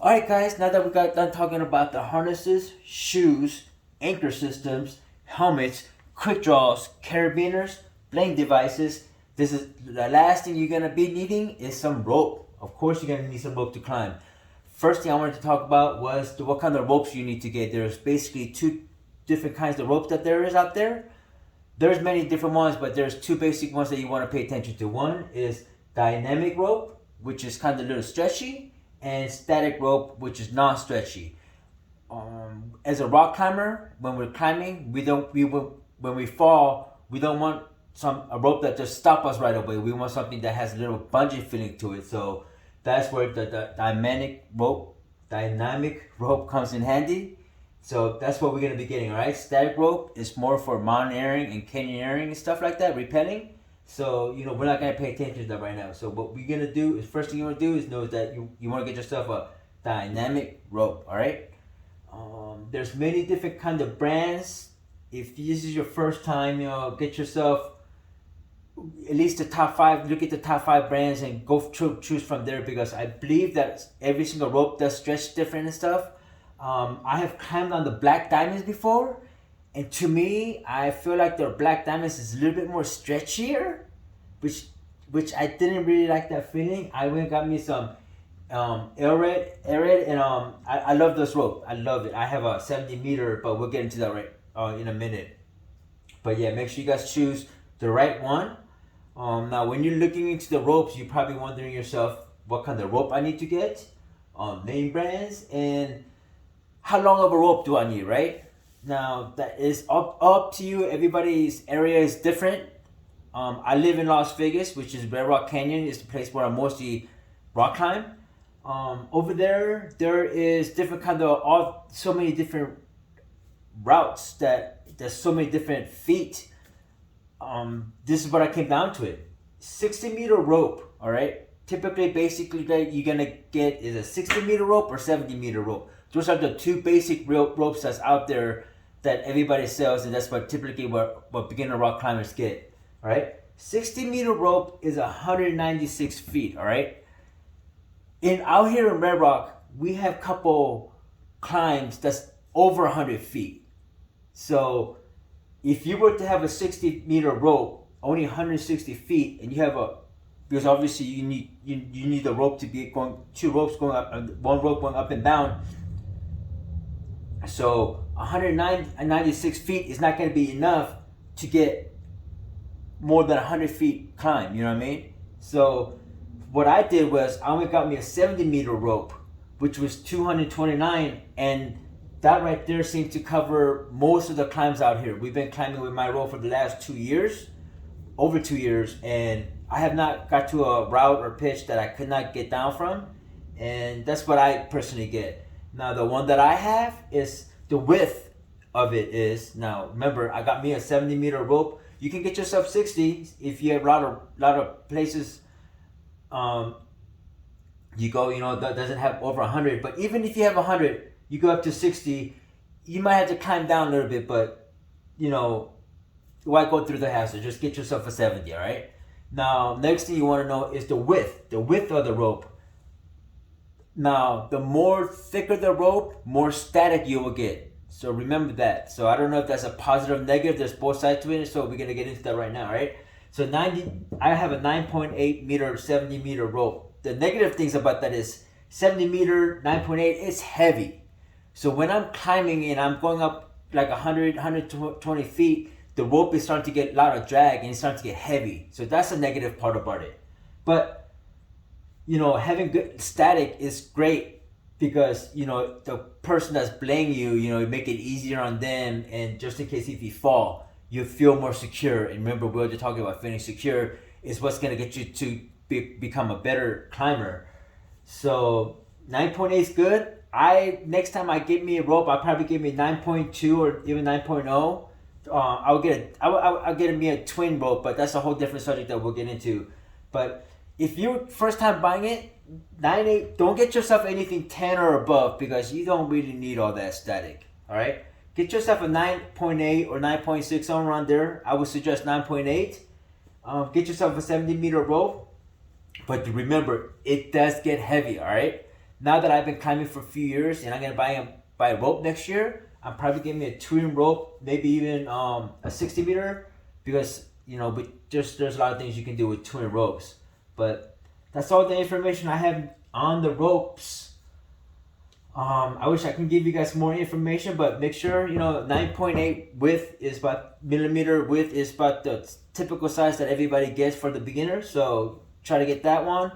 Alright guys, now that we got done talking about the harnesses, shoes, anchor systems, helmets, quick draws, carabiners, blank devices, this is the last thing you're gonna be needing is some rope. Of course you're gonna need some rope to climb. First thing I wanted to talk about was what kind of ropes you need to get. There's basically two different kinds of ropes that there is out there. There's many different ones, but there's two basic ones that you want to pay attention to. One is dynamic rope, which is kind of a little stretchy, and static rope, which is non-stretchy. As a rock climber, when we're climbing, when we fall, we don't want a rope that just stops us right away. We want something that has a little bungee feeling to it. So that's where the dynamic rope comes in handy. So that's what we're gonna be getting, alright? Static rope is more for mountaineering and canyoneering and stuff like that, rappelling. So, we're not gonna pay attention to that right now. So what we're gonna do is, first thing you wanna do is know that you wanna get yourself a dynamic rope, alright? There's many different kind of brands. If this is your first time, get yourself at least the top 5, look at the top 5 brands and go choose from there, because I believe that every single rope does stretch different and stuff. I have climbed on the Black Diamonds before, and to me, I feel like the Black Diamonds is a little bit more stretchier, which I didn't really like that feeling. I went and got me some Arid, and I love this rope. I love it. I have a 70 meter, but we'll get into that in a minute. But yeah, make sure you guys choose the right one. Now, when you're looking into the ropes, you're probably wondering yourself what kind of rope I need to get, name brands, and how long of a rope do I need, right? Now, that is up to you. Everybody's area is different. I live in Las Vegas, which is Red Rock Canyon. It's the place where I mostly rock climb. Over there is different kind of, so many different routes there's so many different feet. This is what I came down to it. 60 meter rope, all right? Typically, basically, that you're gonna get is a 60 meter rope or 70 meter rope. Those are the two basic ropes that's out there that everybody sells, and that's what typically what beginner rock climbers get. All right, 60 meter rope is 196 feet. All right, out here in Red Rock, we have couple climbs that's over 100 feet. So if you were to have a 60 meter rope, only 160 feet, and you have because obviously you need the rope to be going, two ropes going up, one rope going up and down. So 196 feet is not going to be enough to get more than 100 feet climb, you know what I mean? So what I did was I went got me a 70 meter rope, which was 229, and that right there seemed to cover most of the climbs out here. We've been climbing with my rope for the last 2 years, over 2 years, and I have not got to a route or pitch that I could not get down from, and that's what I personally get. Now, the one that I have is the width of it is, now remember, I got me a 70 meter rope. You can get yourself 60 if you have a lot of places you go, that doesn't have over 100. But even if you have 100, you go up to 60, you might have to climb down a little bit, but why go through the hassle? Just get yourself a 70, all right? Now, next thing you want to know is the width of the rope. Now, the more thicker the rope, more static you will get. So remember that. So I don't know if that's a positive or negative. There's both sides to it. So we're going to get into that right now, right? So I have a 9.8 meter, 70 meter rope. The negative things about that is 70 meter, 9.8, it's heavy. So when I'm climbing and I'm going up like 100, 120 feet, the rope is starting to get a lot of drag and it's starting to get heavy. So that's a negative part about it. But having good static is great because, the person that's belaying you, make it easier on them. And just in case if you fall, you feel more secure. And remember, we were just talking about feeling secure is what's going to get you to become a better climber. So 9.8 is good. Next time I get me a rope, I'll probably give me 9.2 or even 9.0. I'll get me a twin rope, but that's a whole different subject that we'll get into. But if you're first time buying it, 9.8, don't get yourself anything 10 or above because you don't really need all that static. All right, get yourself a 9.8 or 9.6 somewhere around there. I would suggest 9.8. Get yourself a 70 meter rope, but remember it does get heavy. All right, now that I've been climbing for a few years and I'm gonna buy a rope next year, I'm probably getting me a touring rope, maybe even a 60 meter, because but there's a lot of things you can do with touring ropes. But that's all the information I have on the ropes. I wish I can give you guys more information, but make sure 9.8 width is about millimeter width is about the typical size that everybody gets for the beginner. So try to get that one,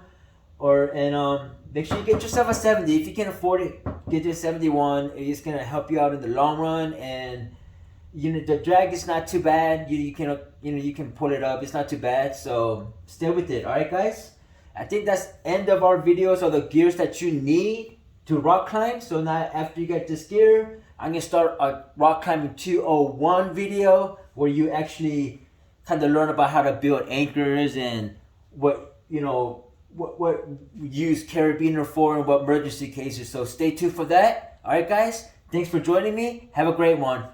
and make sure you get yourself a 70 if you can afford it. Get your 71. It's gonna help you out in the long run, and the drag is not too bad. You can pull it up. It's not too bad. So stay with it. All right, guys. I think that's end of our videos of the gears that you need to rock climb. So now after you get this gear, I'm gonna start a rock climbing 201 video where you actually kind of learn about how to build anchors and what use carabiner for and what emergency cases. So stay tuned for that. All right, guys. Thanks for joining me. Have a great one.